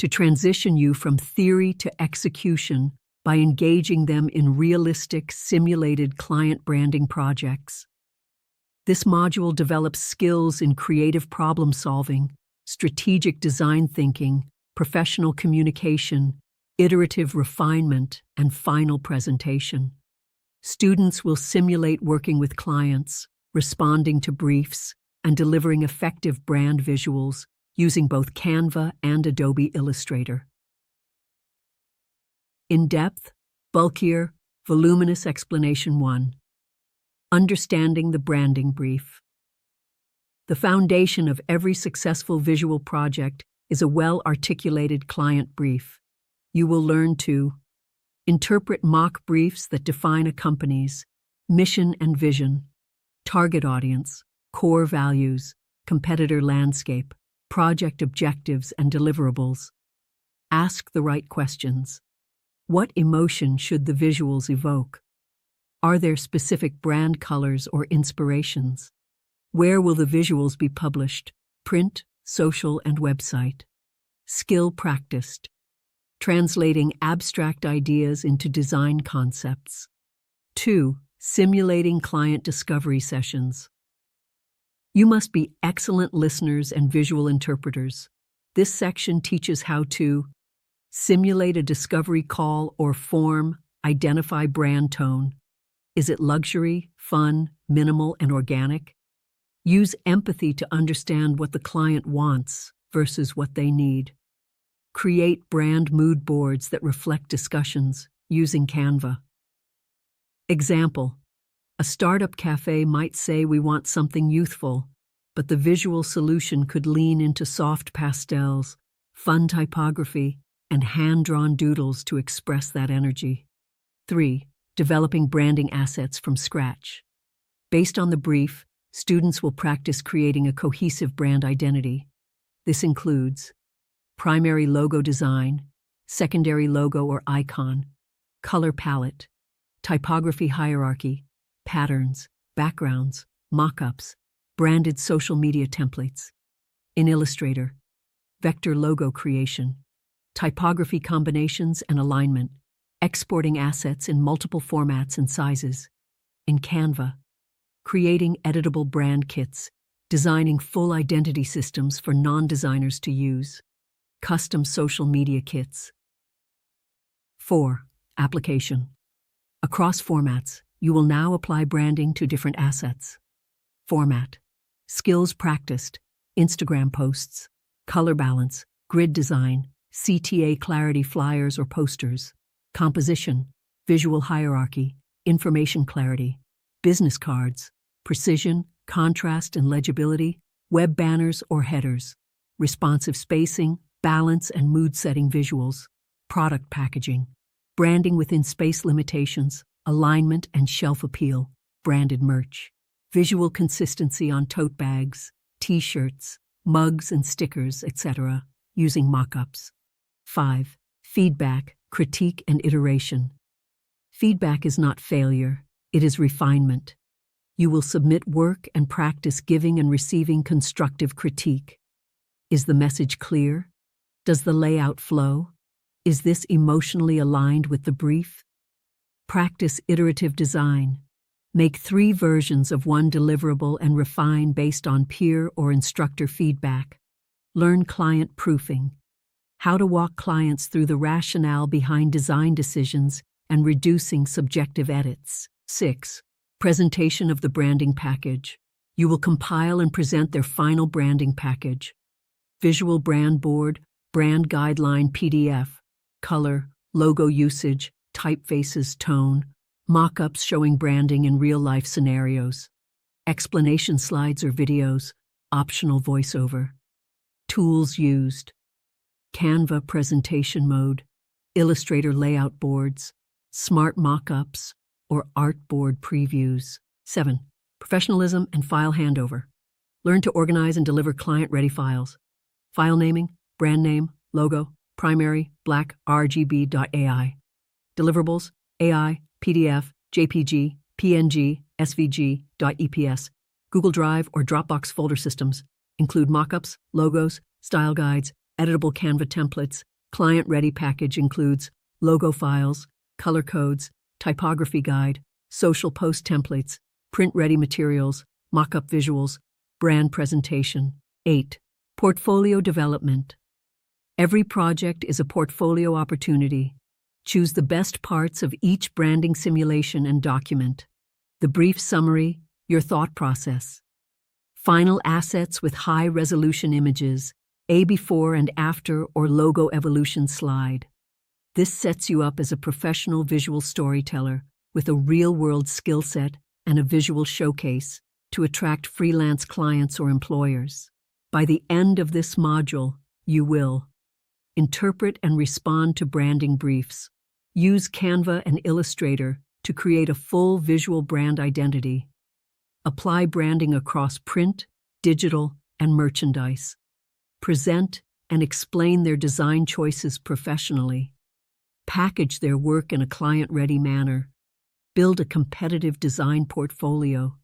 to transition you from theory to execution by engaging them in realistic, simulated client branding projects. This module develops skills in creative problem-solving, strategic design thinking, professional communication, iterative refinement, and final presentation. Students will simulate working with clients, responding to briefs, and delivering effective brand visuals using both Canva and Adobe Illustrator. In-depth, bulkier, voluminous explanation 1. Understanding the branding brief. The foundation of every successful visual project is a well-articulated client brief. You will learn to interpret mock briefs that define a company's mission and vision, target audience, core values, competitor landscape, project objectives and deliverables. Ask the right questions. What emotion should the visuals evoke? Are there specific brand colors or inspirations? Where will the visuals be published? Print, social, and website. Skill practiced. Translating abstract ideas into design concepts. 2. Simulating client discovery sessions. You must be excellent listeners and visual interpreters. This section teaches how to simulate a discovery call or form, identify brand tone. Is it luxury, fun, minimal, and organic? Use empathy to understand what the client wants versus what they need. Create brand mood boards that reflect discussions using Canva. Example: a startup cafe might say we want something youthful, but the visual solution could lean into soft pastels, fun typography, and hand-drawn doodles to express that energy. 3. Developing branding assets from scratch. Based on the brief, students will practice creating a cohesive brand identity. This includes primary logo design, secondary logo or icon, color palette, typography hierarchy, patterns, backgrounds, mock-ups, branded social media templates. In Illustrator, vector logo creation, typography combinations and alignment, exporting assets in multiple formats and sizes. In Canva, creating editable brand kits, designing full identity systems for non-designers to use, custom social media kits. 4. Application. Across formats, you will now apply branding to different assets. Format. Skills practiced, Instagram posts, color balance, grid design, CTA clarity flyers or posters. Composition, visual hierarchy, information clarity, business cards, precision, contrast and legibility, web banners or headers, responsive spacing, balance and mood-setting visuals, product packaging, branding within space limitations, alignment and shelf appeal, branded merch, visual consistency on tote bags, t-shirts, mugs and stickers, etc., using mock-ups. 5. Feedback, critique and iteration. Feedback is not failure, it is refinement. You will submit work and practice giving and receiving constructive critique. Is the message clear? Does the layout flow? Is this emotionally aligned with the brief? Practice iterative design. Make 3 versions of one deliverable and refine based on peer or instructor feedback. Learn client proofing. How to walk clients through the rationale behind design decisions and reducing subjective edits. 6. Presentation of the branding package. You will compile and present their final branding package. Visual brand board, brand guideline PDF, color, logo usage, typefaces, tone, mock-ups showing branding in real-life scenarios, explanation slides or videos, optional voiceover. Tools used: Canva presentation mode, Illustrator layout boards, smart mock-ups, or artboard previews. 7. Professionalism and file handover. Learn to organize and deliver client-ready files. File naming, brand name, logo, primary, black, RGB.AI. Deliverables, AI, PDF, JPG, PNG, SVG, .EPS, Google Drive or Dropbox folder systems. Include mockups, logos, style guides, editable Canva templates, Client-ready package includes logo files, color codes, typography guide, social post templates, print-ready materials, mock-up visuals, brand presentation. 8. Portfolio development. Every project is a portfolio opportunity. Choose the best parts of each branding simulation and document. The brief summary, your thought process. Final assets with high-resolution images, a before and after or logo evolution slide. This sets you up as a professional visual storyteller with a real-world skill set and a visual showcase to attract freelance clients or employers. By the end of this module, you will interpret and respond to branding briefs. Use Canva and Illustrator to create a full visual brand identity. Apply branding across print, digital, and merchandise. Present and explain their design choices professionally. Package their work in a client-ready manner. Build a competitive design portfolio.